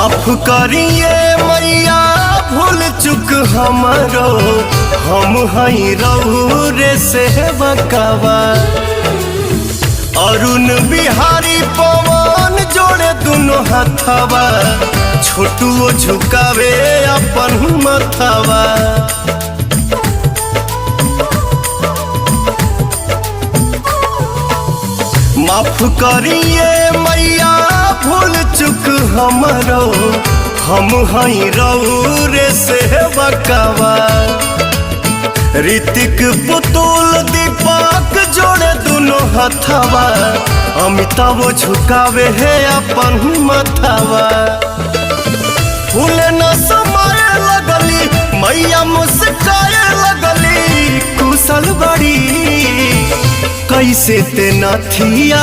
माफ करिए मैया भूल चुक हमरो, हम हई रउरे से बकावा। अरुण बिहारी पवन जोड़े दोनों हथवा, छोटुओ झुकावे अपन मथवा। माफ करिए मैया भूल चुक हमरो, हम हई रउरे से बकावा। ऋतिक पुतुल दीपक जोड़े दोनों हथवा, अमिताभ झुकावे है अपन मथवा। फूल न समाए लगली मैया मुस्काए लगली, कुशल बड़ी कैसे ते नथिया